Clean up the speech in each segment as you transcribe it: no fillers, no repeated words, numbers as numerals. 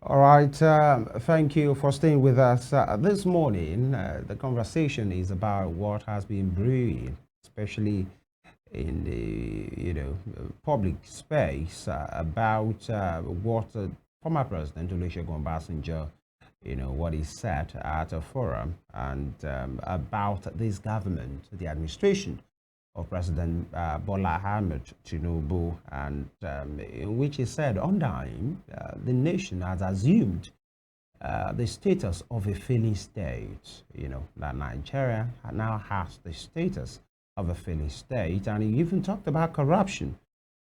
All right. Thank you for staying with us this morning. The conversation is about what has been brewing, especially in the public space, about what former President Olusegun Obasanjo, what he said at a forum, and about this government, the administration of President Bola Ahmed Tinubu, and in which he said, under him, the nation has assumed the status of a failing state. That Nigeria now has the status of a failing state, and he even talked about corruption.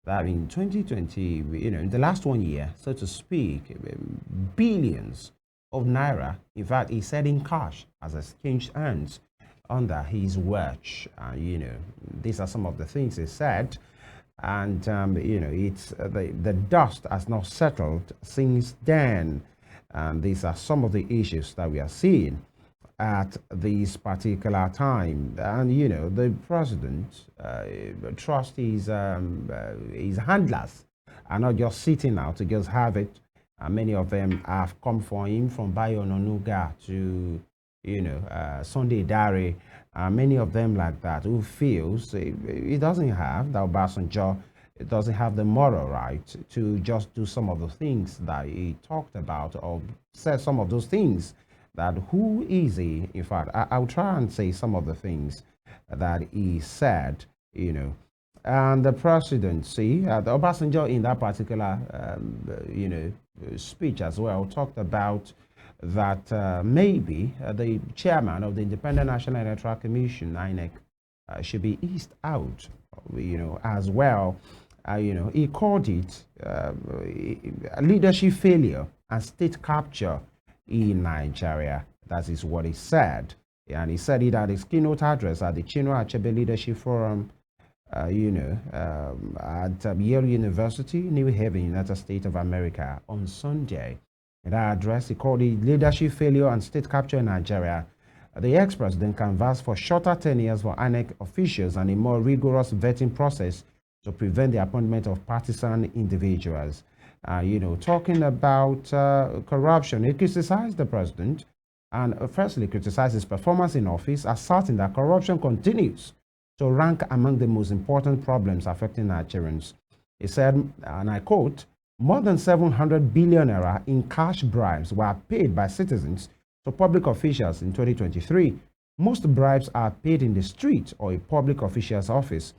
That in 2020, in the last 1 year, so to speak, billions of naira, in fact, he said in cash, has exchanged hands under his watch. These are some of the things he said. And, it's the dust has not settled since then. And these are some of the issues that we are seeing at this particular time. And, the president trusts his handlers are not just sitting out to just have it. And many of them have come for him from Ononuju to Sunday Dare, many of them like that, who feels he doesn't have, that Obasanjo doesn't have the moral right to just do some of the things that he talked about, or said some of those things that who is he? In fact, I'll try and say some of the things that he said, And the presidency, the Obasanjo in that particular, speech as well, talked about that maybe the chairman of the Independent National Electoral Commission, INEC, should be eased out, as well. He called it leadership failure and state capture in Nigeria. That is what he said. And he said it at his keynote address at the Chinua Achebe Leadership Forum, at Yale University, New Haven, United States of America, on Sunday. In that address, he called it leadership failure and state capture in Nigeria. The ex-president canvassed for shorter tenures for INEC officials and a more rigorous vetting process to prevent the appointment of partisan individuals. Talking about corruption, he criticized the president and firstly criticized his performance in office, asserting that corruption continues to rank among the most important problems affecting Nigerians. He said, and I quote, more than 700 billion naira in cash bribes were paid by citizens to public officials in 2023. Most bribes are paid in the street or a public official's office.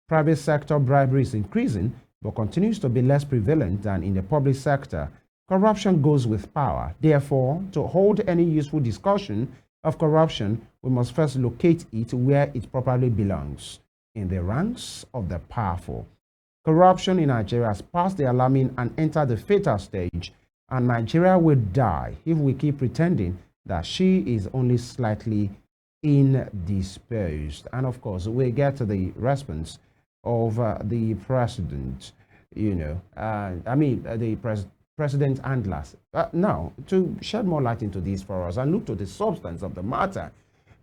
Private sector bribery is increasing, but continues to be less prevalent than in the public sector. Corruption goes with power. Therefore, to hold any useful discussion of corruption, we must first locate it where it properly belongs, in the ranks of the powerful. Corruption in Nigeria has passed the alarming and entered the fatal stage, and Nigeria will die if we keep pretending that she is only slightly indisposed. And of course, we get to the response of the president, the president handlers. Now, to shed more light into this for us and look to the substance of the matter,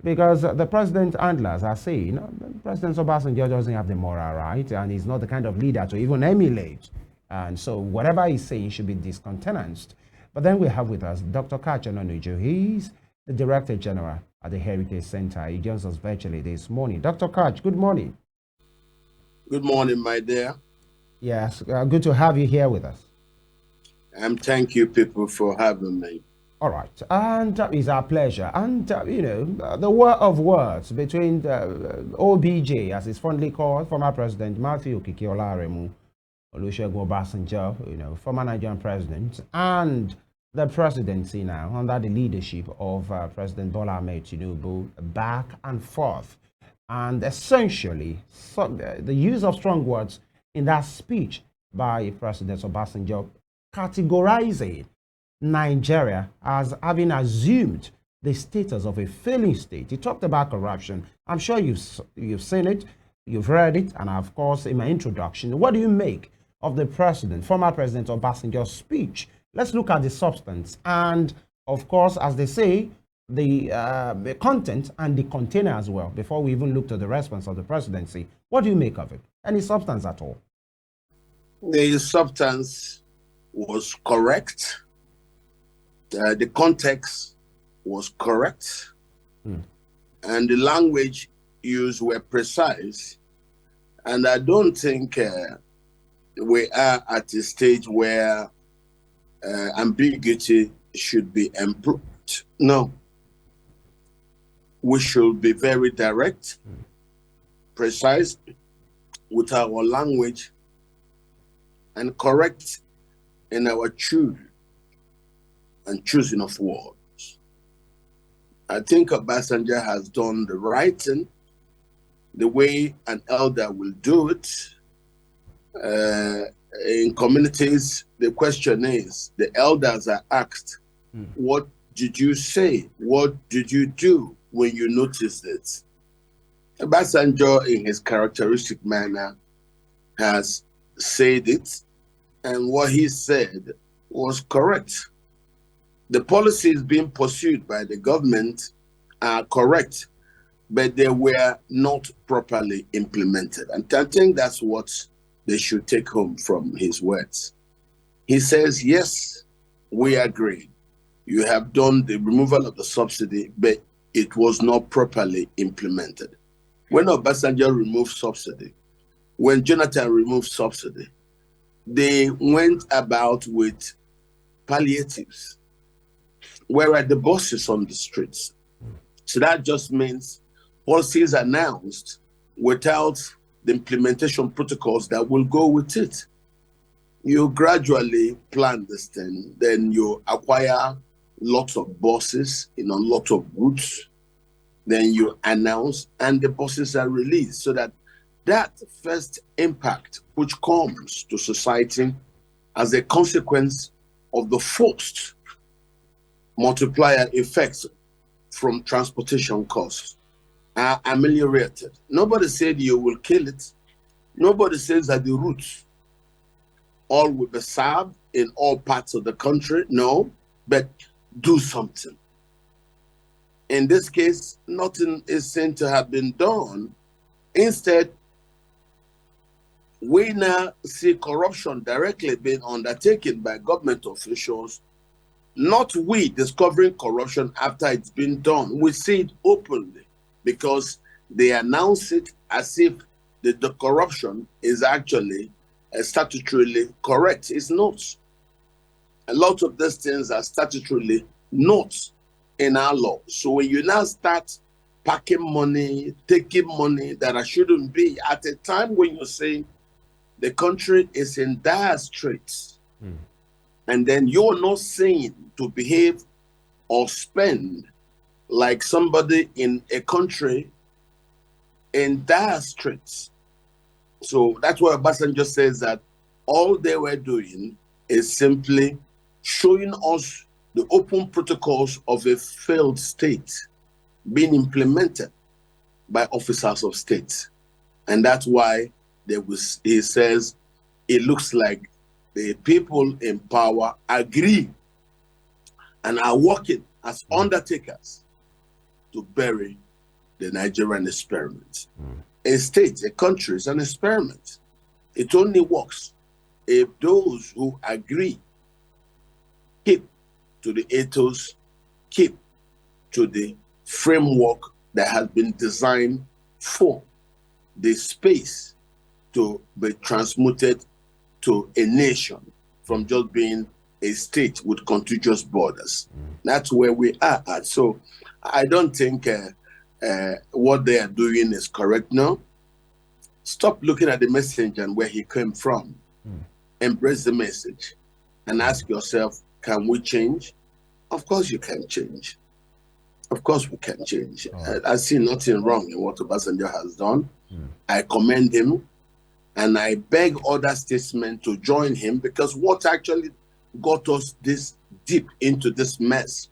because the president handlers are saying President Obasanjo doesn't have the moral right, and he's not the kind of leader to even emulate. And so whatever he's saying should be discountenanced. But then we have with us Dr. Katch Ononuju. He's the Director General at the Heritage Center. He joins us virtually this morning. Dr. Katch, good morning. Good morning, my dear. Yes, good to have you here with us. Thank you, people, for having me. All right, and it's our pleasure. And, the war of words between OBJ, as it's fondly called, former President Matthew Olaremu, Olusegun Obasanjo, former Nigerian president, and the presidency now, under the leadership of President Bola Ahmed Tinubu, back and forth. And essentially, the use of strong words in that speech by President Obasanjo, categorizing Nigeria as having assumed the status of a failing state. He talked about corruption. I'm sure you've seen it, you've read it, and of course, in my introduction, what do you make of the former President Obasanjo's speech? Let's look at the substance and, of course, as they say, the content and the container as well, before we even look to the response of the presidency. What do you make of it? Any substance at all? The substance was correct. The context was correct, and the language used were precise. And I don't think we are at a stage where ambiguity should be employed. No. We should be very direct, precise with our language, and correct in our choosing of words. I think Obasanjo has done the right thing, the way an elder will do it. In communities, the question is, the elders are asked, what did you say? What did you do when you noticed it? Obasanjo, in his characteristic manner, has said it, and what he said was correct. The policies being pursued by the government are correct, but they were not properly implemented. And I think that's what they should take home from his words. He says, yes, we agree. You have done the removal of the subsidy, but it was not properly implemented. When Obasanjo removed subsidy, when Jonathan removed subsidy, they went about with palliatives. Where are the bosses on the streets? So that just means policies announced without the implementation protocols that will go with it. You gradually plan this thing, then you acquire lots of buses in a lot of routes, then you announce and the buses are released, so that first impact which comes to society as a consequence of the forced multiplier effects from transportation costs are ameliorated. Nobody said you will kill it. Nobody says that the routes all will be served in all parts of the country. No, but do something. In this case, nothing is seen to have been done. Instead, we now see corruption directly being undertaken by government officials, not we discovering corruption after it's been done. We see it openly because they announce it as if the corruption is actually statutorily correct. It's not. A lot of these things are statutorily not in our law. So when you now start packing money, taking money that shouldn't be, at a time when you say the country is in dire straits, and then you're not saying to behave or spend like somebody in a country in dire straits. So that's why Obasanjo says that all they were doing is simply showing us the open protocols of a failed state being implemented by officers of state. And that's why he says it looks like the people in power agree and are working as undertakers to bury the Nigerian experiment. A state, a country is an experiment. It only works if those who agree keep to the ethos, keep to the framework that has been designed for the space to be transmuted to a nation from just being a state with contiguous borders. That's where we are at. So I don't think what they are doing is correct now. Stop looking at the message and where he came from. Embrace the message and ask yourself, can we change? Of course you can change. Of course we can change. I see nothing wrong in what Obasanjo has done. I commend him, and I beg other statesmen to join him, because what actually got us this deep into this mess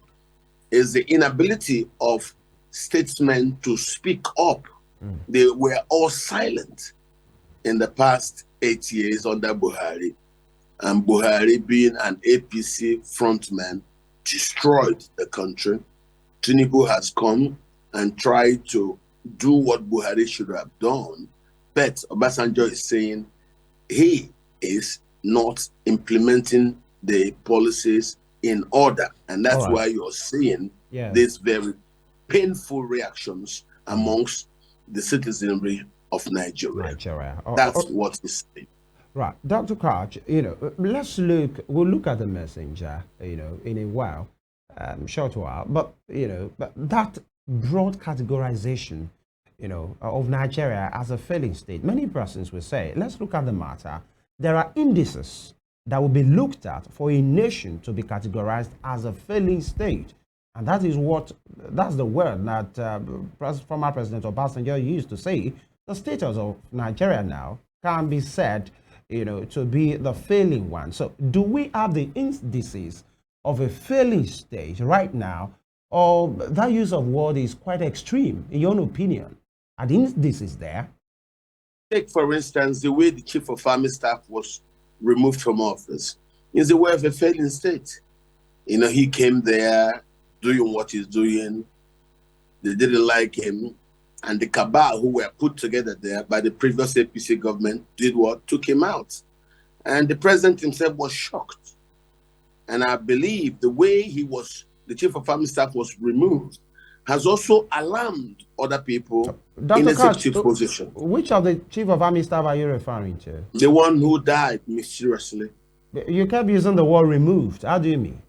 is the inability of statesmen to speak up. They were all silent in the past 8 years under Buhari, and Buhari, being an APC frontman, destroyed the country. Tinubu has come and tried to do what Buhari should have done, but Obasanjo is saying he is not implementing the policies in order. And All that's right. why you're seeing Yes. these very painful reactions amongst the citizenry of Nigeria. Nigeria. That's what is saying. Right, Dr. Katch, we'll look at the messenger, in a while, short while, but, but that broad categorization, of Nigeria as a failing state, many persons will say, let's look at the matter. There are indices that will be looked at for a nation to be categorized as a failing state. And that's the word that former President Obasanjo used to say. The status of Nigeria now can be said, to be the failing one. So do we have the indices of a failing state right now, or that use of word is quite extreme, in your own opinion? Are the indices there? Take, for instance, the way the chief of army staff was removed from office is the way of a failing state. He came there doing what he's doing. They didn't like him. And the cabal who were put together there by the previous APC government did what? Took him out. And the president himself was shocked. And I believe the way the chief of army staff was removed has also alarmed other people in executive position. Which of the chief of army staff are you referring to? The one who died mysteriously. You kept using the word removed. How do you mean?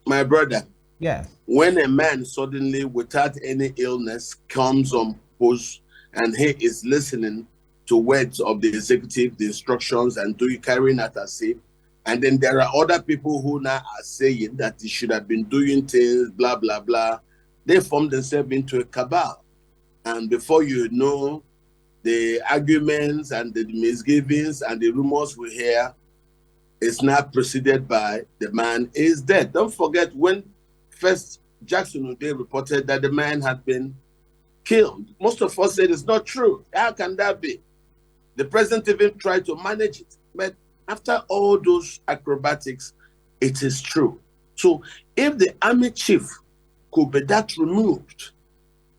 My brother. Yes. When a man suddenly, without any illness, comes on post and he is listening to words of the executive, the instructions, and carrying out as if, and then there are other people who now are saying that he should have been doing things, blah, blah, blah. They form themselves into a cabal. And before you know, the arguments and the misgivings and the rumors we hear is now preceded by the man is dead. Don't forget when first Jackson O'Day reported that the man had been killed. Most of us said it's not true. How can that be? The president even tried to manage it. But after all those acrobatics, it is true. So if the army chief could be that removed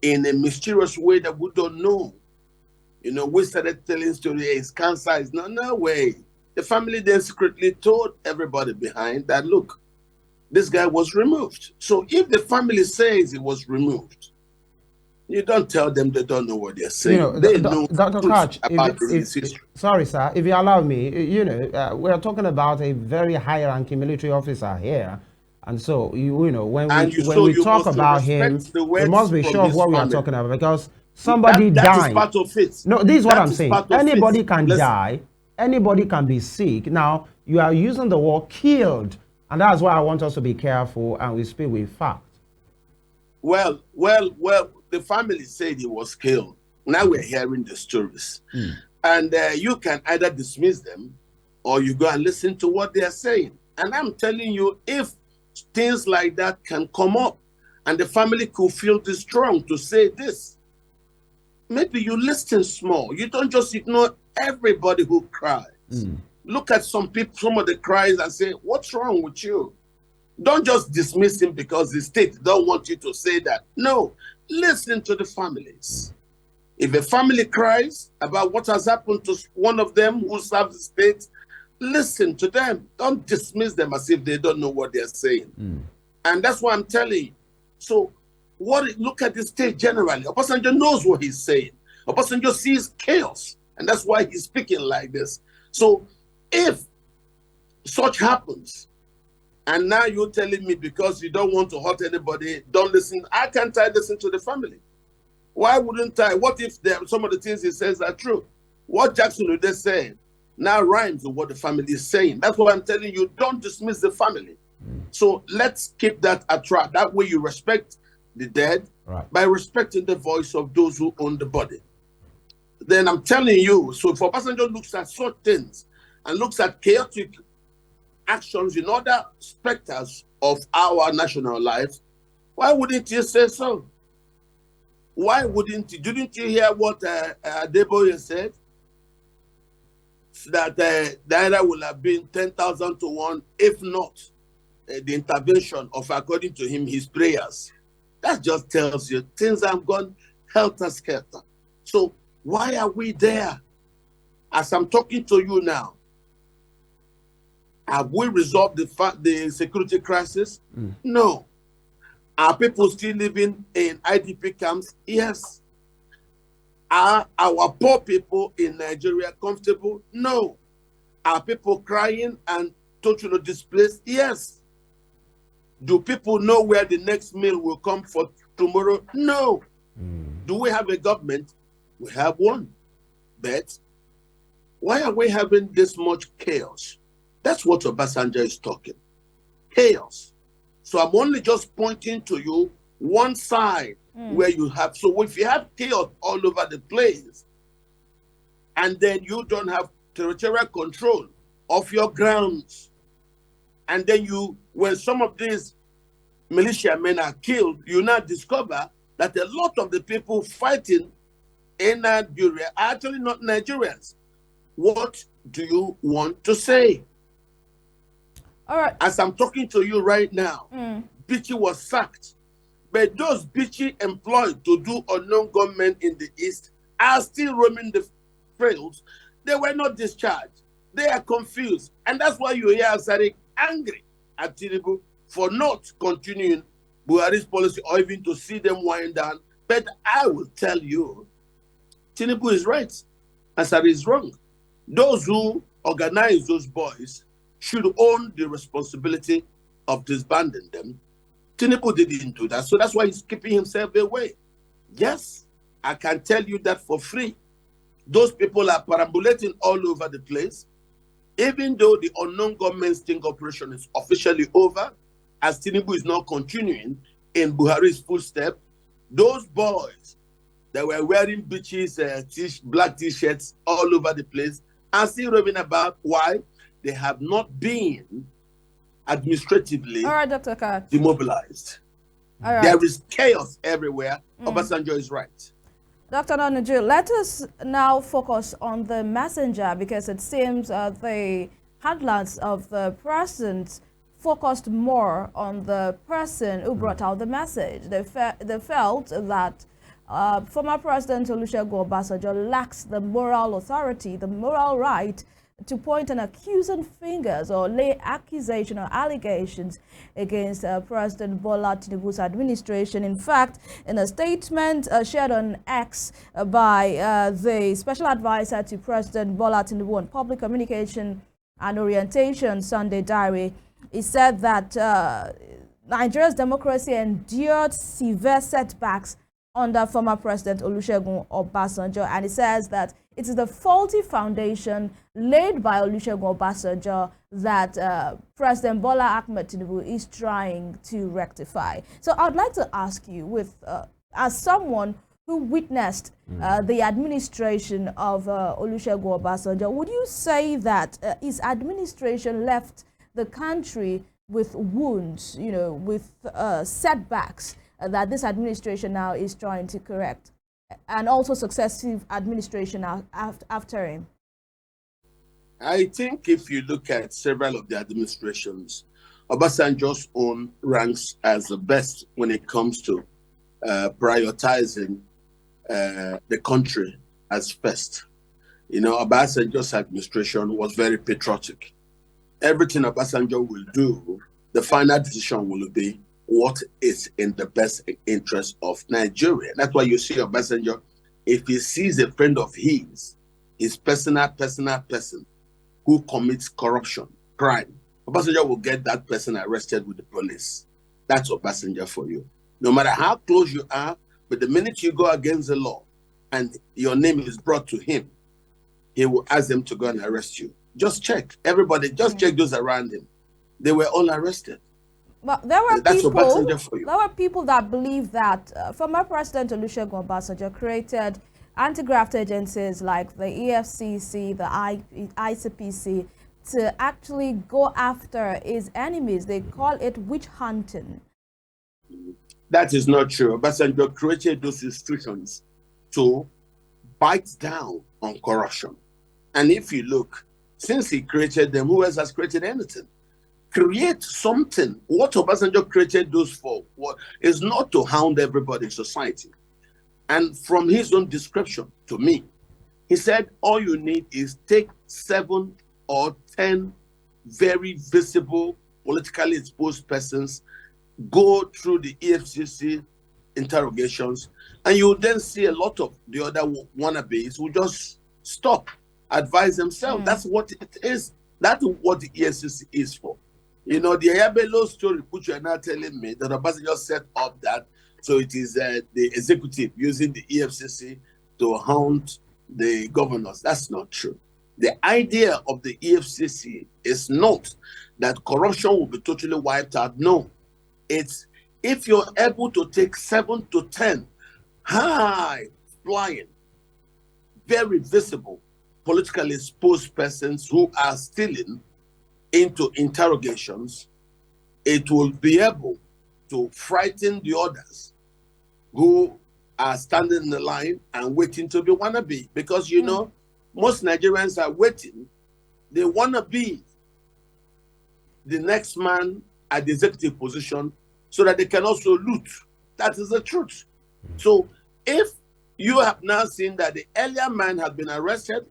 in a mysterious way that we don't know, we started telling story, it's cancer, it's no way. The family then secretly told everybody behind that, look, this guy was removed. So if the family says he was removed, you don't tell them they don't know what they're saying. They know Dr. Katch, about his history. Sorry, sir, if you allow me, we're talking about a very high-ranking military officer here. And so, when we talk about him, we must be sure of what we are talking about, because somebody died. That is part of it. No, this is what I'm saying. Anybody can die. Anybody can be sick. Now, you are using the word killed. And that's why I want us to be careful and we speak with fact. Well, the family said he was killed. Now we're hearing the stories. And you can either dismiss them or you go and listen to what they are saying. And I'm telling you, if things like that can come up and the family could feel this strong to say this, maybe you listen small. You don't just ignore everybody who cries. Look at some of the cries and say, what's wrong with you? Don't just dismiss him because the state don't want you to say that. No, listen to the families. If a family cries about what has happened to one of them who serves the state, listen to them. Don't dismiss them as if they don't know what they're saying. And that's why I'm telling you. So look at the state generally. Obasanjo knows what he's saying. Obasanjo sees chaos, and that's why he's speaking like this. So if such happens, and now you're telling me because you don't want to hurt anybody, don't listen. I can't listen to the family. Why wouldn't I? What if some of the things he says are true? What Jackson O'Day said now rhymes with what the family is saying. That's why I'm telling you, don't dismiss the family. So let's keep that a track. That way you respect the dead by respecting the voice of those who own the body. Then I'm telling you, so if Obasanjo looks at such things and looks at chaotic actions in other specters of our national life, why wouldn't you say so? Why wouldn't you? Didn't you hear what Adeboye said? That Naira will have been 10,000 to 1, if not the intervention of, according to him, his prayers. That just tells you things have gone helter-skelter. So why are we there? As I'm talking to you now, Have we resolved the security crisis? No. Are people still living in IDP camps? Yes. Are our poor people in Nigeria comfortable? No. Are people crying and totally displaced? Yes. Do people know where the next meal will come for tomorrow? No. Do we have a government? We have one. But why are we having this much chaos? That's what Obasanjo is talking. Chaos. So I'm only just pointing to you one side where you have. So if you have chaos all over the place, and then you don't have territorial control of your grounds, and then when some of these militiamen are killed, you now discover that a lot of the people fighting in Nigeria are actually not Nigerians. What do you want to say? All right. As I'm talking to you right now, Bichi was sacked. But those Bichi employed to do unknown government in the East are still roaming the fields. They were not discharged. They are confused. And that's why you hear Asari angry at Tinubu for not continuing Buhari's policy or even to see them wind down. But I will tell you, Tinubu is right. Asari is wrong. Those who organize those boys should own the responsibility of disbanding them. Tinubu didn't do that, so that's why he's keeping himself away. Yes, I can tell you that for free. Those people are perambulating all over the place. Even though the unknown government sting operation is officially over, as Tinubu is now continuing in Buhari's footsteps, those boys that were wearing beaches, black t-shirts all over the place are still roaming about. Why? They have not been administratively All right, Dr. Katch. demobilized. All right. There is chaos everywhere. Obasanjo is right. Dr. Ononuju, let us now focus on the messenger, because it seems the handlers of the president focused more on the person who brought out the message. They felt that former President Olusegun Obasanjo lacks the moral authority, the moral right to point an accusing fingers or lay accusation or allegations against President Bola Tinubu's administration. In fact, in a statement shared on X by the special advisor to President Bola Tinubu on public communication and orientation, Sunday Diary, he said that Nigeria's democracy endured severe setbacks under former President Olusegun Obasanjo, and he says that it is the faulty foundation laid by Olusegun Obasanjo that President Bola Ahmed Tinubu is trying to rectify. So I'd like to ask you, as someone who witnessed the administration of Olusegun Obasanjo, would you say that his administration left the country with wounds, with setbacks that this administration now is trying to correct, and also successive administration after him? I think if you look at several of the administrations, Obasanjo's own ranks as the best when it comes to prioritizing the country as first. Obasanjo's administration was very patriotic. Everything Obasanjo will do, the final decision will be what is in the best interest of Nigeria. That's why you see Obasanjo, if he sees a friend of his personal person who commits corruption, crime, Obasanjo will get that person arrested with the police. That's Obasanjo for you. No matter how close you are, but the minute you go against the law and your name is brought to him, he will ask them to go and arrest you. Just check. Everybody, just check those around him. They were all arrested. But there were people that believe that former President Olusegun Obasanjo created anti-graft agencies like the EFCC, the ICPC, to actually go after his enemies. They call it witch hunting. That is not true. Obasanjo created those institutions to bite down on corruption. And if you look, since he created them, who else has created anything? Create something. What Obasanjo created those for is not to hound everybody in society. And from his own description to me, he said, all you need is take 7 or 10 very visible, politically exposed persons go through the EFCC interrogations, and you then see a lot of the other wannabes who just stop, advise themselves. That's what it is. That's what the EFCC is for. You know, the Ayabelo story, which you are now telling me, that Obasanjo set up that, so it is the executive using the EFCC to hound the governors. That's not true. The idea of the EFCC is not that corruption will be totally wiped out. No. It's if you're able to take 7 to 10 high flying, very visible, politically exposed persons who are stealing into interrogations, it will be able to frighten the others who are standing in the line and waiting to be wannabe. Because, you know, most Nigerians are waiting. They want to be the next man at the executive position so that they can also loot. That is the truth. So if you have now seen that the earlier man has been arrested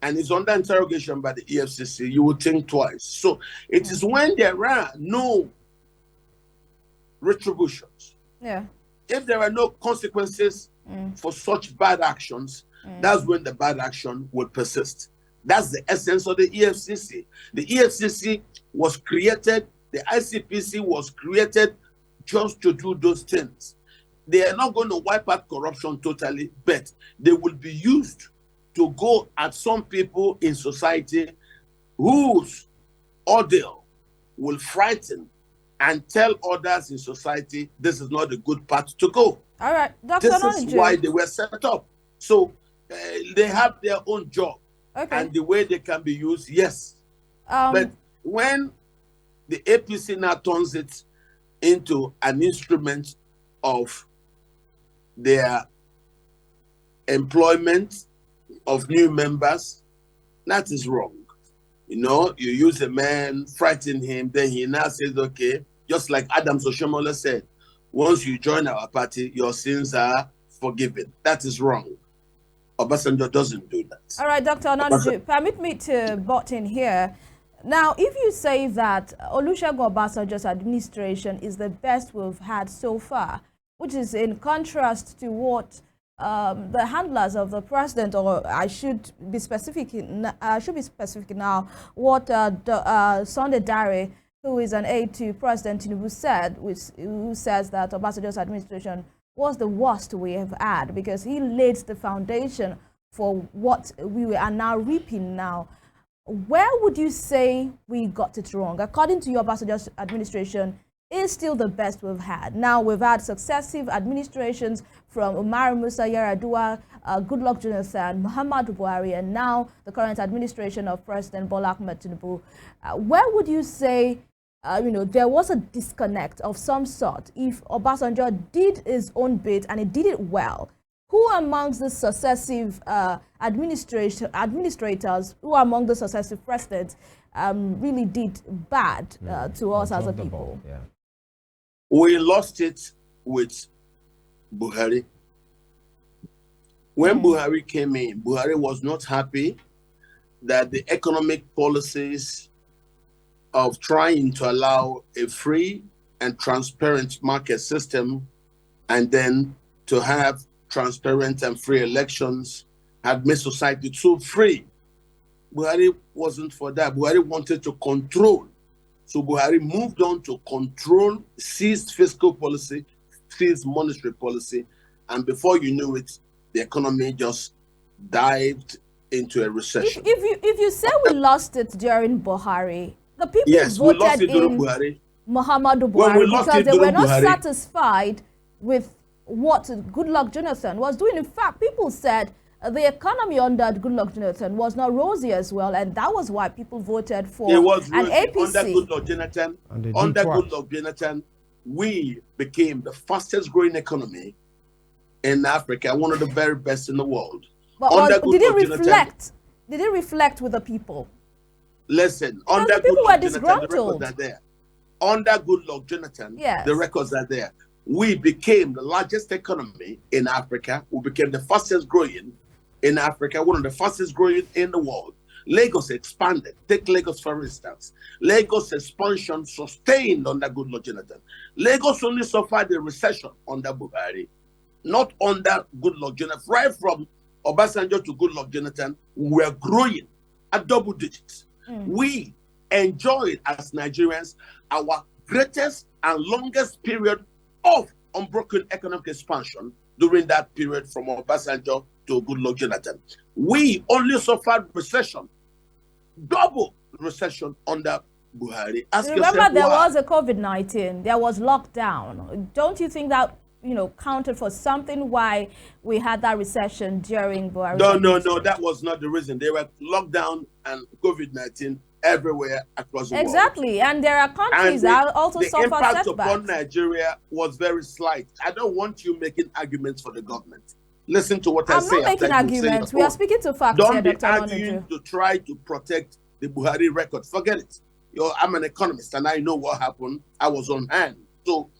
and is under interrogation by the EFCC, you will think twice. So it is when there are no retributions, if there are no consequences for such bad actions, that's when the bad action will persist. That's the essence of the EFCC. The EFCC was created, the ICPC was created just to do those things. They are not going to wipe out corruption totally, but they will be used to go at some people in society whose ordeal will frighten and tell others in society this is not a good path to go. All right, Dr. This Ononuju. is why they were set up. So they have their own job, and the way they can be used, yes. But when the APC now turns it into an instrument of their employment of new members, that is wrong. You know, you use a man, frighten him, then he now says, okay, just like Adam Oshomola said, once you join our party, your sins are forgiven. That is wrong. Obasanjo doesn't do that. All right, Dr. Ononuju, permit me to butt in here. Now, if you say that Olusegun Obasanjo's administration is the best we've had so far, which is in contrast to what the handlers of the president, or I should be specific now, what Sunday Dare, who is an aide to President Tinubu, said, who says that Obasanjo's administration was the worst we have had because he laid the foundation for what we are now reaping now. Where would you say we got it wrong? According to your Obasanjo's administration, is still the best we've had. Now, we've had successive administrations from Umar Musa Yar'Adua, Goodluck Jonathan, Muhammadu Buhari, and now the current administration of President Bola Ahmed Tinubu. Where would you say, there was a disconnect of some sort? If Obasanjo did his own bit and he did it well, who amongst the successive administrators, who among the successive presidents really did bad to us as a people? We lost it with Buhari. When Buhari came in, Buhari was not happy that the economic policies of trying to allow a free and transparent market system and then to have transparent and free elections had made society so free. Buhari wasn't for that. Buhari wanted to control. So Buhari moved on to control, seized fiscal policy, seized monetary policy, and before you knew it, the economy just dived into a recession. If you say we lost it during Buhari, the people voted in Muhammadu Buhari because they were not satisfied with what Goodluck Jonathan was doing. In fact, people said the economy under Goodluck Jonathan was not rosy as well, and that was why people voted for an APC. Under Goodluck Jonathan, we became the fastest growing economy in Africa, one of the very best in the world. But did it reflect with the people? Listen, because under the people Goodluck were disgruntled. Jonathan, the records are there. Under Goodluck Jonathan, yes, the records are there. We became the largest economy in Africa. We became the fastest growing in Africa, one of the fastest growing in the world. Lagos expanded. Take Lagos, for instance. Lagos expansion sustained under Goodluck Jonathan. Lagos only suffered a recession under Buhari, not under Goodluck Jonathan. Right from Obasanjo to Goodluck Jonathan, we were growing at double digits. We enjoyed, as Nigerians, our greatest and longest period of unbroken economic expansion during that period from Obasanjo to Goodluck Jonathan. We only suffered recession, double recession under Buhari. Remember, there was a COVID-19, there was lockdown. Don't you think that, counted for something why we had that recession during Buhari? No, that was not the reason. There were lockdown and COVID-19 everywhere across the world. Exactly, and there are countries that also suffer setbacks. The impact upon Nigeria was very slight. I don't want you making arguments for the government. Listen to what I say. I'm not making arguments. We are speaking to facts here, Dr. Ononuju. Don't be arguing to try to protect the Buhari record. Forget it. I'm an economist and I know what happened. I was on hand. So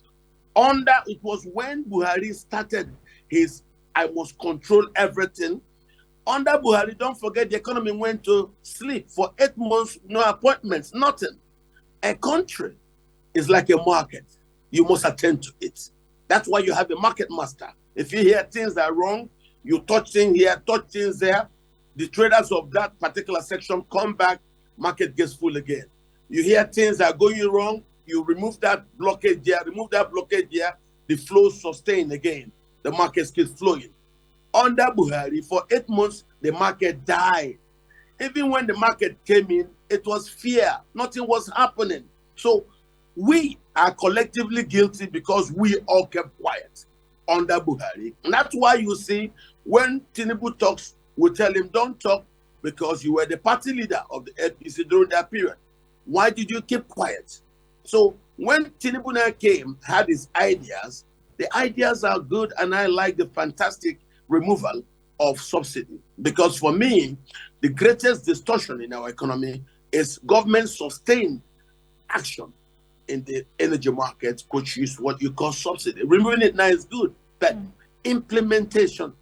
it was when Buhari started his I must control everything. Under Buhari, don't forget the economy went to sleep for 8 months, no appointments, nothing. A country is like a market. You must attend to it. That's why you have a market master. If you hear things that are wrong, you touch things here, touch things there. The traders of that particular section come back, market gets full again. You hear things that are going wrong, you remove that blockage there, the flow sustain again. The market keeps flowing. Under Buhari, for 8 months, the market died. Even when the market came in, it was fear. Nothing was happening. So we are collectively guilty because we all kept quiet under Buhari. And that's why you see when Tinubu talks, we tell him, don't talk because you were the party leader of the APC during that period. Why did you keep quiet? So when Tinubu now came, had his ideas, the ideas are good and I like the fantastic removal of subsidy. Because for me, the greatest distortion in our economy is government sustained action in the energy market, which is what you call subsidy. Removing it now is good, but implementation,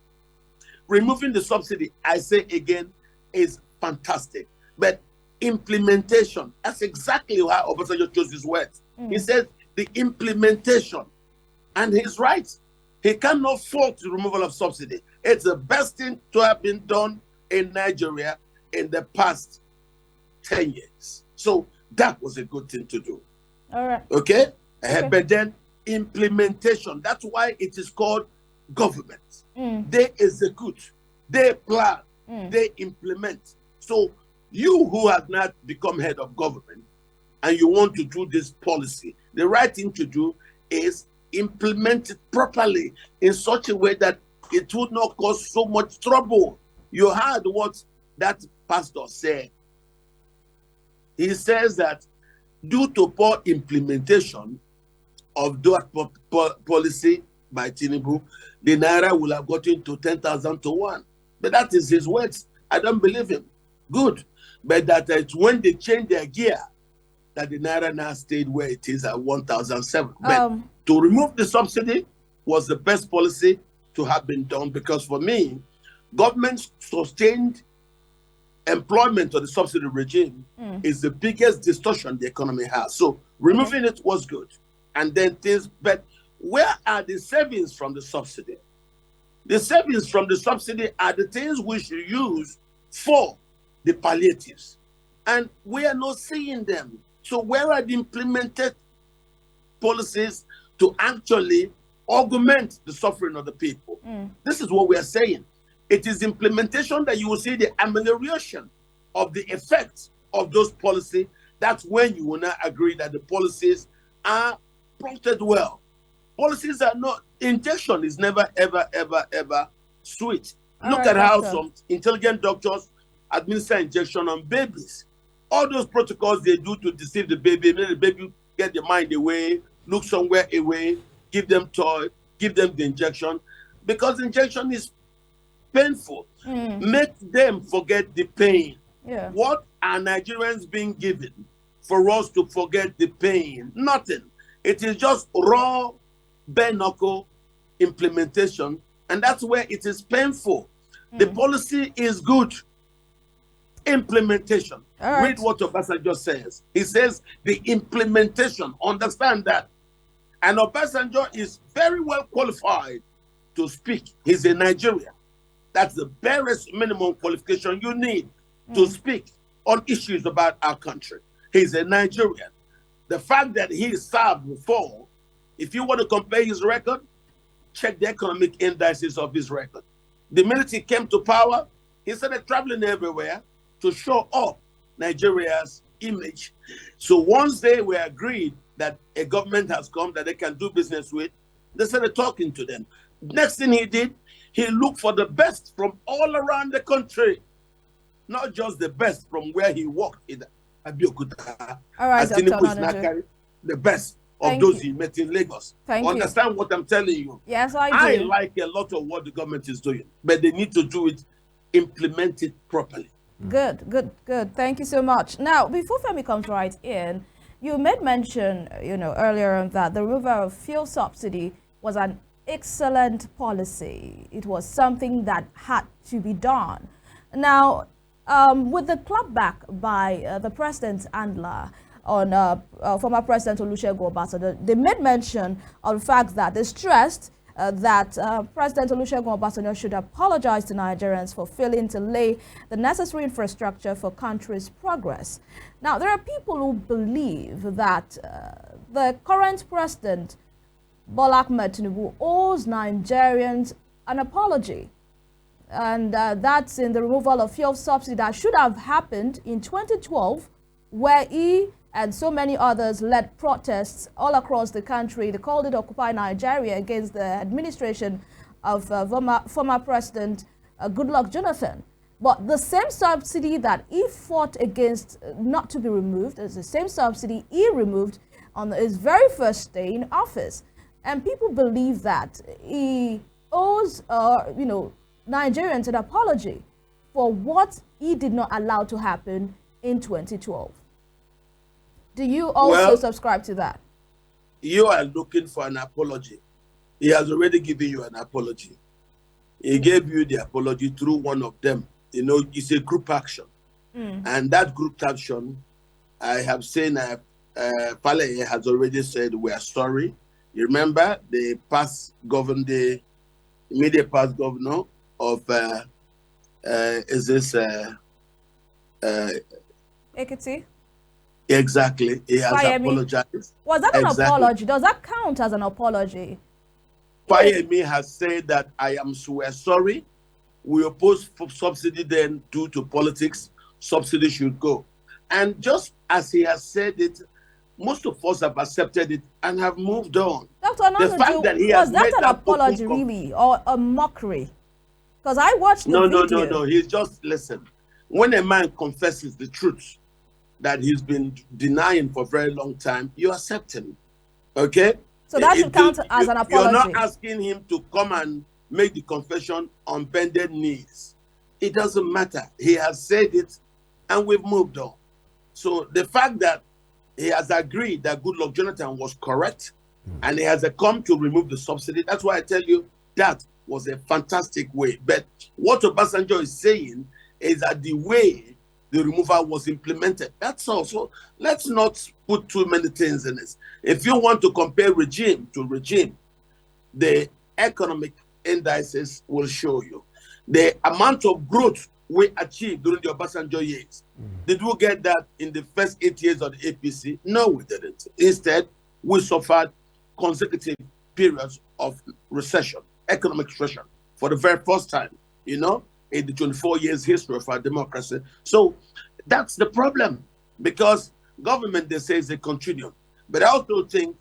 removing the subsidy, I say again, is fantastic. But implementation, that's exactly how Obasanjo chose his words. He said the implementation, and he's right. He cannot fault the removal of subsidy. It's the best thing to have been done in Nigeria in the past 10 years. So that was a good thing to do. All right. Okay? But then implementation, that's why it is called government. They execute, they plan, they implement. So you who have not become head of government and you want to do this policy, the right thing to do is implement it properly in such a way that it would not cause so much trouble. You heard what that pastor said. He says that due to poor implementation of that policy by Tinubu, the Naira will have gotten to 10,000 to 1. But that is his words. I don't believe him. Good. But that it's when they change their gear that the Naira now stayed where it is at 1,007. But to remove the subsidy was the best policy to have been done, because for me, government sustained employment of the subsidy regime is the biggest distortion the economy has. So removing it was good. And then but where are the savings from the subsidy? The savings from the subsidy are the things we should use for the palliatives. And we are not seeing them. So where are the implemented policies to actually augment the suffering of the people? This is what we are saying. It is implementation that you will see the amelioration of the effects of those policies. That's when you will not agree that the policies are prompted well. Policies are not, injection is never, ever, ever, ever sweet. Look at how some intelligent doctors administer injection on babies. All those protocols they do to deceive the baby, make the baby get their mind away, look somewhere away, give them toy, give them the injection, because injection is painful. Make them forget the pain. What are Nigerians being given for us to forget the pain? Nothing. It is just raw, bare knuckle implementation, and that's where it is painful. The policy is good. implementation. All right. Read what Obasanjo says. He says the implementation. Understand that. And Obasanjo is very well qualified to speak. He's a Nigerian. That's the barest minimum qualification you need to speak on issues about our country. He's a Nigerian. The fact that he served before, if you want to compare his record, check the economic indices of his record. The minute he came to power, he started traveling everywhere to show off Nigeria's image. So once they were agreed that a government has come that they can do business with, they started talking to them. Next thing he did, he looked for the best from all around the country, not just the best from where he worked in Abuja. All right, As Tinubu is now carrying the best of those he met in Lagos. Understand what I'm telling you? Yes, I do. I like a lot of what the government is doing, but they need to do it, implement it properly. Good, good, good. Thank you so much. Now, before Femi comes right in, you made mention, earlier on that the removal of fuel subsidy was an excellent policy. It was something that had to be done. Now, with the clapback by the president's handler on former President Olusegun Obasanjo, they made mention of the fact that they stressed that President Olusegun Obasanjo should apologize to Nigerians for failing to lay the necessary infrastructure for country's progress. Now, there are people who believe that the current president, Bola Ahmed Tinubu, owes Nigerians an apology. And that's in the removal of fuel subsidy that should have happened in 2012, where he and so many others led protests all across the country. They called it Occupy Nigeria against the administration of former President Goodluck Jonathan. But the same subsidy that he fought against not to be removed is the same subsidy he removed on his very first day in office. And people believe that he owes, Nigerians an apology for what he did not allow to happen in 2012. Do you also subscribe to that? You are looking for an apology. He has already given you an apology. He gave you the apology through one of them. It's a group action. And that group action, I have seen, Pale has already said, we are sorry. You remember the immediate past governor of, Ekiti? Exactly. He has apologized. Was that an apology? Does that count as an apology? Femi has said that we're sorry. We oppose subsidy then due to politics. Subsidy should go. And just as he has said it, most of us have accepted it and have moved on. Dr. Ononuju, was that an apology really or a mockery? Because I watched the video. No. He's just, listen. When a man confesses the truth that he's been denying for a very long time, you accept him. Okay? So that should count as an apology. You're not asking him to come and make the confession on bended knees. It doesn't matter. He has said it and we've moved on. So the fact that he has agreed that Goodluck Jonathan was correct and he has come to remove the subsidy, that's why I tell you that was a fantastic way. But what Obasanjo is saying is that the way the removal was implemented, that's all. So let's not put too many things in this. If you want to compare regime to regime, the economic indices will show you the amount of growth we achieved during the Obasanjo years. Did we get that in the first 8 years of the APC? No, we didn't. Instead, we suffered consecutive periods of recession, economic recession, for the very first time, in the 24 years history of our democracy. So that's the problem, because government, they say, is a continuum. But I also think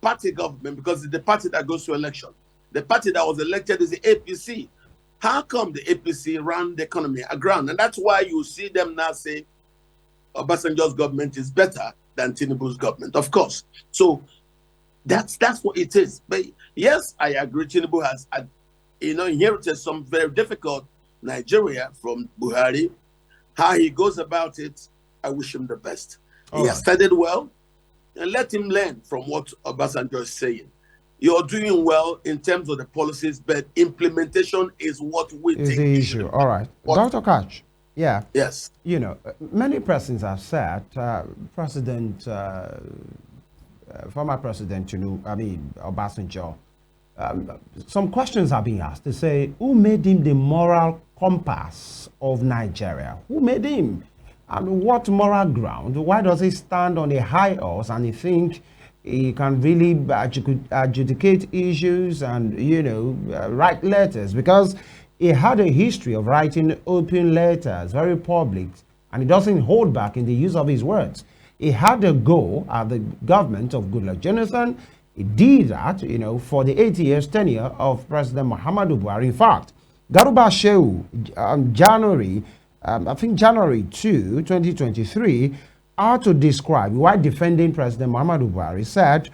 party government, because it's the party that goes to election. The party that was elected is the APC. How come the APC ran the economy aground? And that's why you see them now say Obasanjo's government is better than Tinubu's government, of course. So that's what it is. But yes, I agree, Tinubu has inherited some very difficult Nigeria from Buhari. How he goes about it, I wish him the best. He has started well, and let him learn from what Obasanjo is saying. You're doing well in terms of the policies, but implementation is what we is the issue. All right. Dr. Katch. Yeah. Yes. You know, many persons have said, former President Tinubu, Obasanjo, some questions are being asked. They say, who made him the moral compass of Nigeria? Who made him? And what moral ground? Why does he stand on a high horse and he think he can really adjudicate issues and, write letters? Because he had a history of writing open letters, very public, and he doesn't hold back in the use of his words. He had a go at the government of Goodluck Jonathan. He did that, for the 8 years tenure of President Muhammadu Buhari. In fact, Garuba Shehu, January 2, 2023, how to describe, while defending President Muhammadu Buhari, said,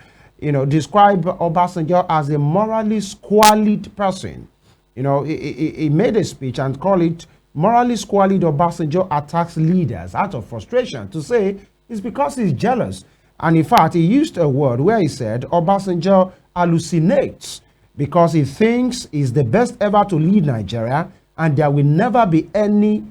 describe Obasanjo as a morally squalid person. He made a speech and called it morally squalid Obasanjo attacks leaders out of frustration, to say it's because he's jealous. And in fact, he used a word where he said Obasanjo hallucinates because he thinks he's the best ever to lead Nigeria and there will never be any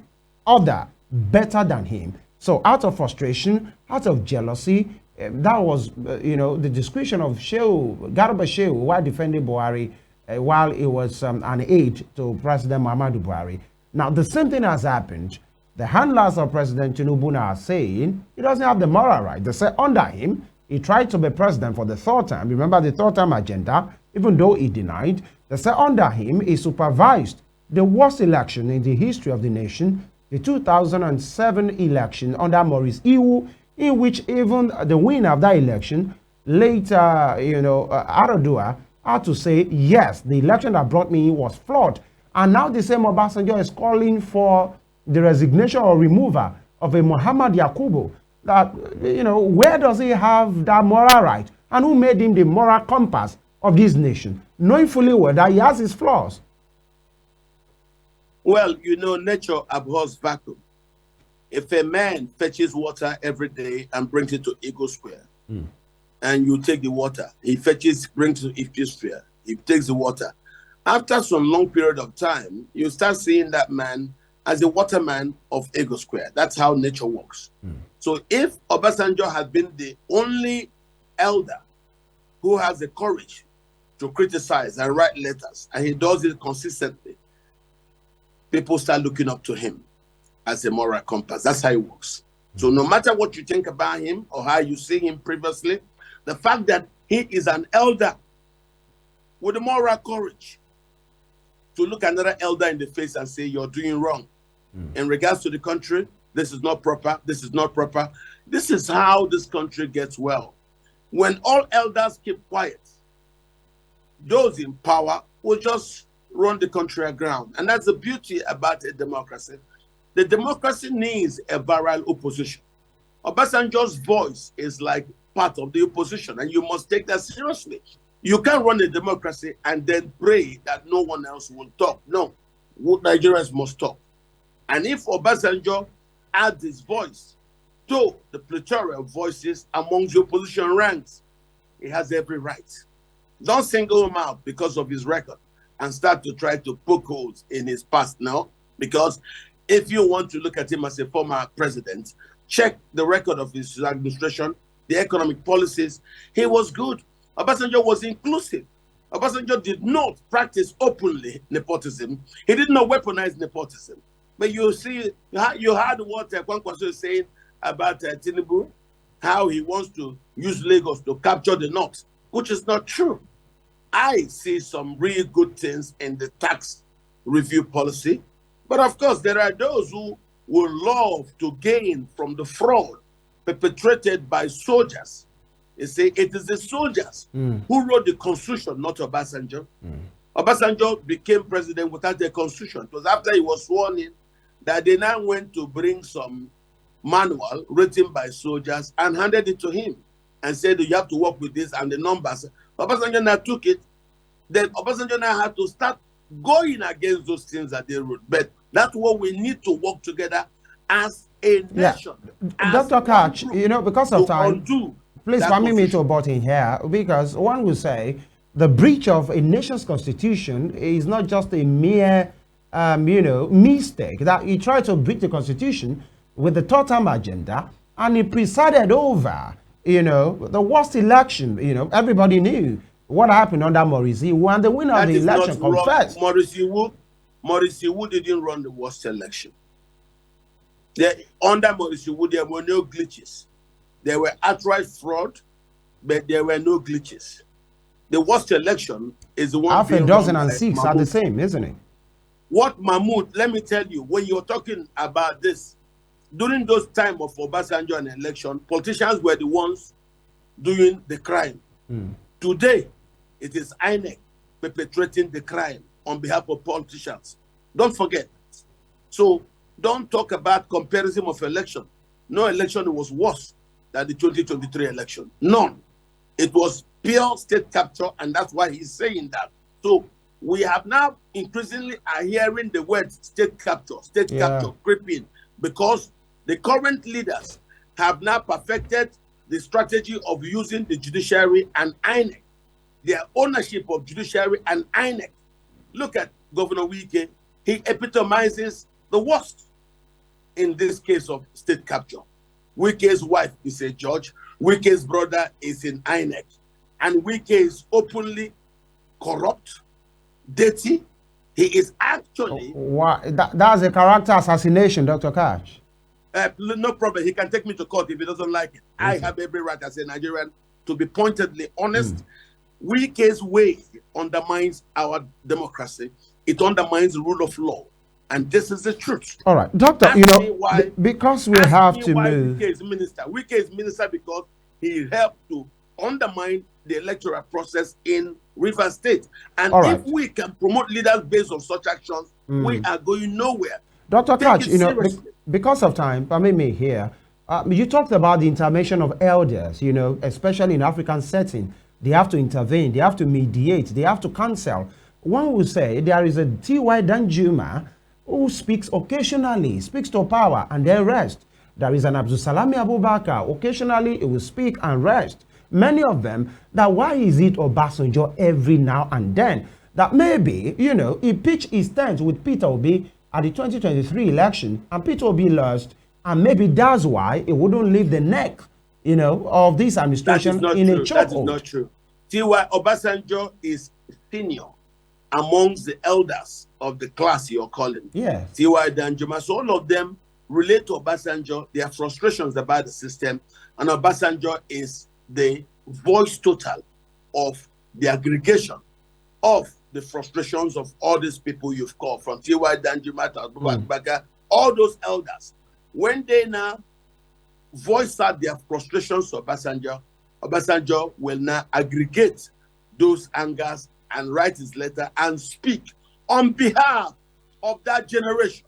other better than him. So out of frustration, out of jealousy, that was, the description of Garuba Shehu, while defending Buhari, while he was an aide to President Muhammadu Buhari. Now, the same thing has happened. The handlers of President Tinubu now are saying he doesn't have the moral right. They say under him, he tried to be president for the third time. Remember the third time agenda, even though he denied. They say under him, he supervised the worst election in the history of the nation, the 2007 election under Maurice Iwu, in which even the winner of that election, later, Aradua, had to say, yes, the election that brought me in was flawed. And now the same Obasanjo is calling for the resignation or removal of a Muhammad Yakubu. That, where does he have that moral right? And who made him the moral compass of this nation, knowing fully well that he has his flaws? Well, nature abhors vacuum. If a man fetches water every day and brings it to Eagle Square, and you take the water, he brings it to Eagle Square, he takes the water. After some long period of time, you start seeing that man as a waterman of Eagle Square. That's how nature works. So if Obasanjo had been the only elder who has the courage to criticize and write letters, and he does it consistently, people start looking up to him as a moral compass. That's how it works. So no matter what you think about him or how you see him previously, the fact that he is an elder with the moral courage to look another elder in the face and say, you're doing wrong. In regards to the country, this is not proper, this is not proper. This is how this country gets well. When all elders keep quiet, those in power will just run the country aground. And that's the beauty about a democracy. The democracy needs a viral opposition. Obasanjo's voice is like part of the opposition, and you must take that seriously. You can't run a democracy and then pray that no one else will talk. No, Nigerians must talk. And if Obasanjo adds his voice to the plethora of voices among the opposition ranks, he has every right. Don't single him out because of his record and start to try to poke holes in his past now. Because if you want to look at him as a former president, check the record of his administration, the economic policies. He was good. Obasanjo was inclusive. Obasanjo did not practice openly nepotism. He did not weaponize nepotism. But you see, you heard what Kwankwaso is saying about Tinubu, how he wants to use Lagos to capture the North, which is not true. I see some really good things in the tax review policy. But of course, there are those who would love to gain from the fraud perpetrated by soldiers. They say it is the soldiers who wrote the constitution, not Obasanjo. Obasanjo became president without a constitution. It was after he was sworn in that they now went to bring some manual written by soldiers and handed it to him and said, you have to work with this and the numbers. Obasanjo now took it. Then Obasanjo now had to start going against those things that they wrote. But that's what we need to work together as a nation. Dr. Katch, because of time, please permit me to butt in here, because one will say the breach of a nation's constitution is not just a mere mistake that he tried to break the constitution with the third-term agenda, and he presided over, the worst election. Everybody knew what happened under Maurice. He won the winner of the election. Confessed. Maurice Iwu didn't run the worst election. Under Maurice Iwu, there were no glitches. There were outright fraud, but there were no glitches. The worst election is the one. Half a dozen and 6 are the same, isn't it? What Mahmoud, let me tell you, when you're talking about this, during those time of Obasanjo and election, politicians were the ones doing the crime. Today, it is INEC perpetrating the crime on behalf of politicians. Don't forget. So don't talk about comparison of election. No election was worse than the 2023 election. None. It was pure state capture, and that's why he's saying that. So we have now increasingly are hearing the word state capture creeping, because the current leaders have now perfected the strategy of using the judiciary and INEC, their ownership of judiciary and INEC. Look at Governor Wike. He epitomizes the worst in this case of state capture. Wike's wife is a judge. Wike's brother is in INEC. And Wike is openly corrupt, dirty. He is actually... That's a character assassination, Dr. Katch. No problem. He can take me to court if he doesn't like it. I have every right as a Nigerian to be pointedly honest. Wike's way undermines our democracy. It undermines the rule of law. And this is the truth. All right. Doctor, because we have to move... Wike is minister because he helped to undermine the electoral process in Rivers State. And if we can promote leaders based on such actions, we are going nowhere. Dr. Katch, because of time, permit me here. You talked about the intervention of elders, especially in African setting. They have to intervene, they have to mediate, they have to counsel. One would say there is a T.Y. Danjuma who speaks occasionally, speaks to power and then rest. There is an Abdulsalami Abubakar, occasionally he will speak and rest. Many of them, that why is it Obasanjo every now and then? That maybe, he pitched his tent with Peter Obi at the 2023 election, and Peter Obi lost, and maybe that's why he wouldn't leave the neck, of this administration in a chokehold. That is not true. T.Y. Obasanjo is senior amongst the elders of the class you're calling. Yeah. T.Y. Danjuma. So all of them relate to Obasanjo, their frustrations about the system, and Obasanjo is the voice total of the aggregation of the frustrations of all these people you've called, from T.Y. Danjuma to Abubakar, all those elders. When they now voice out their frustrations to Obasanjo, Obasanjo will now aggregate those angers and write his letter and speak on behalf of that generation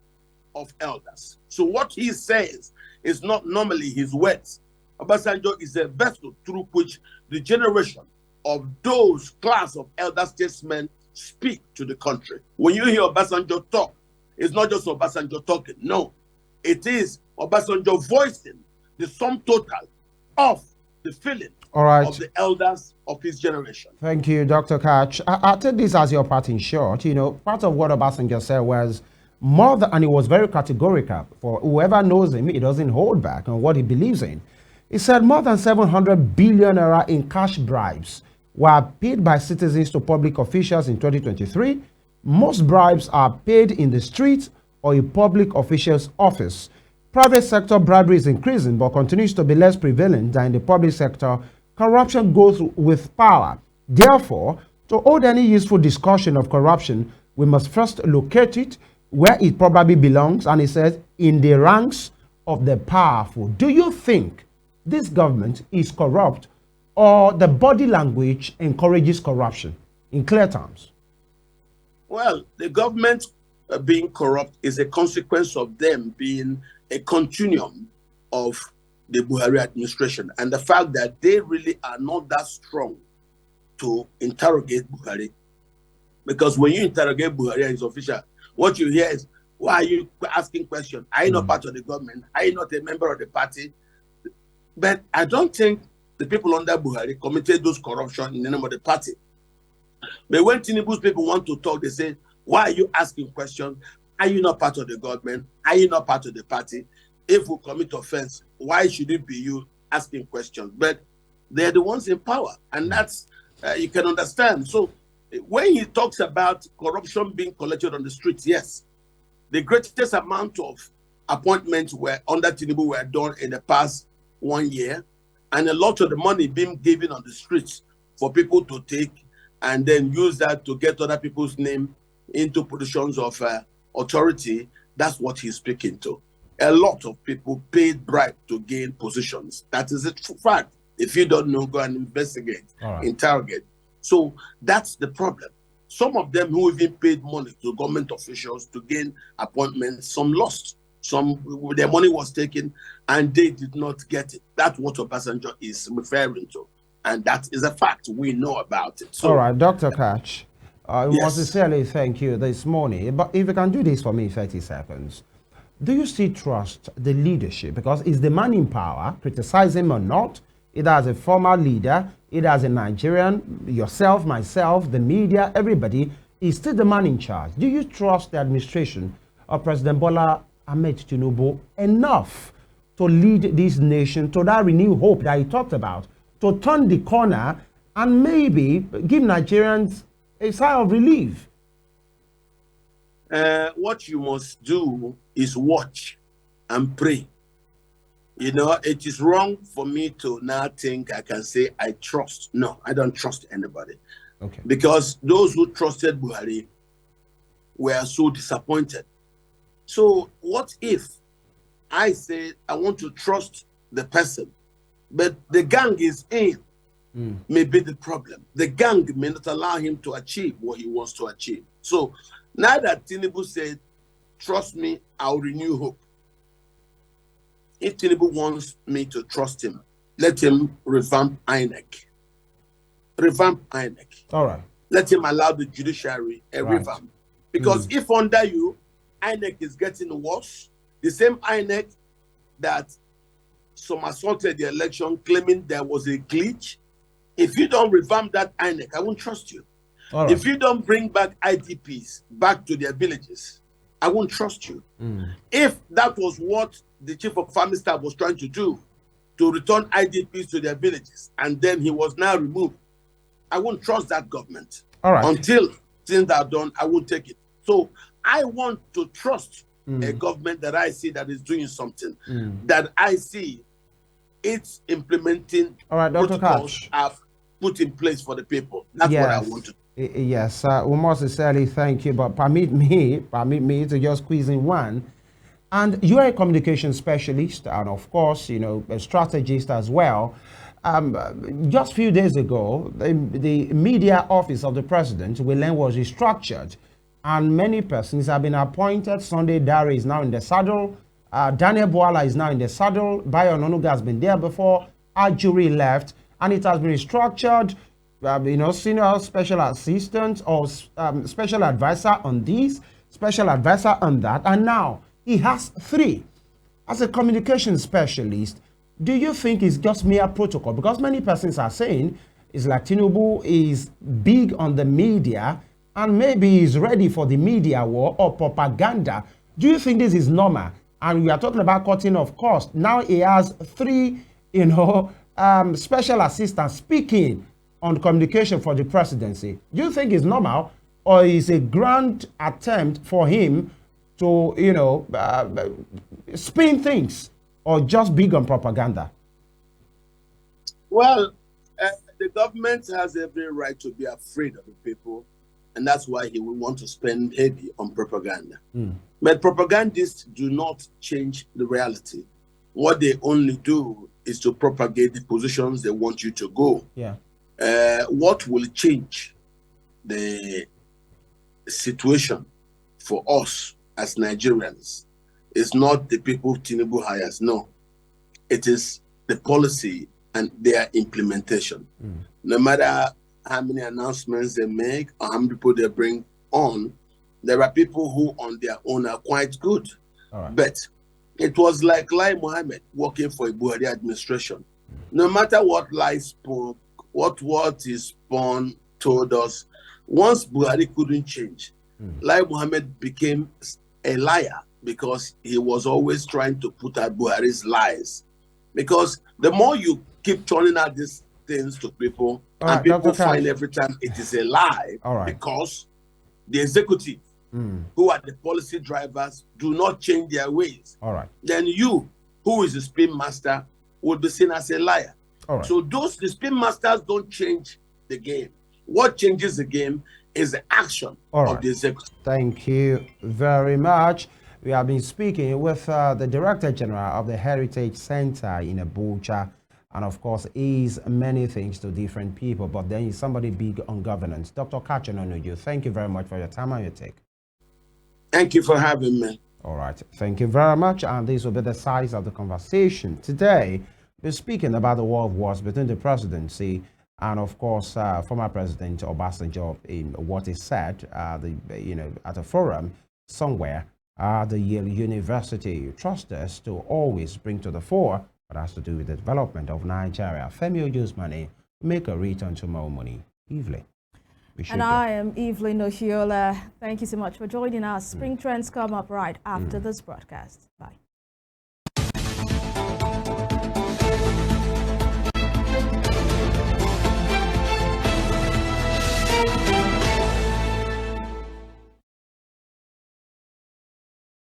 of elders. So what he says is not normally his words. Obasanjo is a vessel through which the generation of those class of elder statesmen speak to the country. When you hear Obasanjo talk, it's not just Obasanjo talking. No, it is Obasanjo voicing the sum total of the feeling of the elders of his generation. Thank you, Dr. Katch. I'll take this as your part in short. Part of what Obasanjo said was more than, and he was very categorical. For whoever knows him, he doesn't hold back on what he believes in. He said more than 700 billion naira in cash bribes were paid by citizens to public officials in 2023. Most bribes are paid in the street or a public official's office. Private sector bribery is increasing but continues to be less prevalent than in the public sector. Corruption goes with power. Therefore, to hold any useful discussion of corruption, we must first locate it where it probably belongs, and he says, in the ranks of the powerful. Do you think this government is corrupt, or the body language encourages corruption, in clear terms? Well, the government being corrupt is a consequence of them being a continuum of the Buhari administration, and the fact that they really are not that strong to interrogate Buhari. Because when you interrogate Buhari and his official, what you hear is, why are you asking questions? Are you not part of the government? Are you not a member of the party? But I don't think the people under Buhari committed those corruption in the name of the party. But when Tinubu's people want to talk, they say, Why are you asking questions? Are you not part of the government? Are you not part of the party? If we commit offense, why should it be you asking questions? But they're the ones in power, and that's you can understand. So when he talks about corruption being collected on the streets, yes, the greatest amount of appointments were under Tinubu were done in the past 1 year, and a lot of the money being given on the streets for people to take and then use that to get other people's name into positions of authority. That's what he's speaking to. A lot of people paid bribe to gain positions. That is a fact. If you don't know, go and investigate, interrogate. So that's the problem. Some of them who even paid money to government officials to gain appointments, some lost. Some, their money was taken and they did not get it. That's what Obasanjo is referring to. And that is a fact. We know about it. So, all right, Dr. Katch, I yes. want to sincerely thank you this morning. But if you can do this for me in 30 seconds, do you still trust the leadership? Because is the man in power, criticize him or not, either as a former leader, either as a Nigerian, yourself, myself, the media, everybody, is still the man in charge. Do you trust the administration of President Bola Ahmed Tinubu enough to lead this nation to that renewed hope that he talked about, to turn the corner and maybe give Nigerians a sigh of relief? What you must do is watch and pray. You know, it is wrong for me to now think I can say I trust. No, I don't trust anybody. Okay. Because those who trusted Buhari were so disappointed. So what if I say I want to trust the person, but the gang is in? May be the problem. The gang may not allow him to achieve what he wants to achieve. So now that Tinubu said, trust me, I'll renew hope. If Tinubu wants me to trust him, let him revamp INEC. Revamp INEC. All right. Let him allow the judiciary a revamp. Because if under you, INEC is getting worse, the same INEC that some assaulted the election claiming there was a glitch, if you don't revamp that INEC, I won't trust you. All right. If you don't bring back IDPs back to their villages, I won't trust you. If that was what the chief of family staff was trying to do, to return IDPs to their villages, and then he was now removed, I won't trust that government. All right. Until things are done, I won't take it. So I want to trust a government that I see that is doing something, that I see it's implementing protocols I've put in place for the people. That's what I want to do. Yes, we must sincerely thank you, but permit me to just squeeze in one. And you are a communication specialist, and of course, you know, a strategist as well. Just a few days ago, the media office of the president, Willen, was restructured, and many persons have been appointed. Sunday Dare is now in the saddle. Daniel Bwala is now in the saddle. Bayo Ononuju has been there before. Ajuri left, and it has been restructured. You know, senior special assistant or special advisor on this, special advisor on that, and now he has 3. As a communication specialist, do you think it's just mere protocol? Because many persons are saying it's like Tinubu is big on the media and maybe he's ready for the media war or propaganda. Do you think this is normal? And we are talking about cutting of cost. Now he has 3, you know, special assistants speaking on communication for the presidency. Do you think it's normal, or is a grand attempt for him to, you know, spin things, or just big on propaganda? Well, the government has every right to be afraid of the people, and that's why he will want to spend heavy on propaganda. But propagandists do not change the reality. What they only do is to propagate the positions they want you to go. Yeah. What will change the situation for us as Nigerians is not the people Tinubu hires. No, it is the policy and their implementation. No matter how many announcements they make or how many people they bring on, there are people who on their own are quite good. But it was like Lai Mohammed working for a Buhari administration. No matter what Lai spoke, what his spawn told us, once Buhari couldn't change, Lai Mohammed became a liar because he was always trying to put out Buhari's lies. Because the more you keep turning out these things to people, All and right, people Dr. find Katch. every time it is a lie, All right. because the executive, who are the policy drivers, do not change their ways. All right. Then you, who is the spin master, will be seen as a liar. All right. So the spin masters don't change the game. What changes the game is the action of the executive. Thank you very much. We have been speaking with the Director General of the Heritage Center in Abuja, and of course, is many things to different people, but then he's somebody big on governance. Dr. Katch Ononuju, thank you very much for your time and your take. Thank you for having me. All right, thank you very much, and this will be the size of the conversation. Today, we're speaking about the war of words between the presidency and, of course, former President Obasanjo in what is said, at a forum somewhere at the Yale University. Trust us to always bring to the fore what has to do with the development of Nigeria. Femi Oju's money, make a return tomorrow morning. Evelyn. And I am Evelyn Ohiolei. Thank you so much for joining us. Spring Trends come up right after this broadcast. Bye.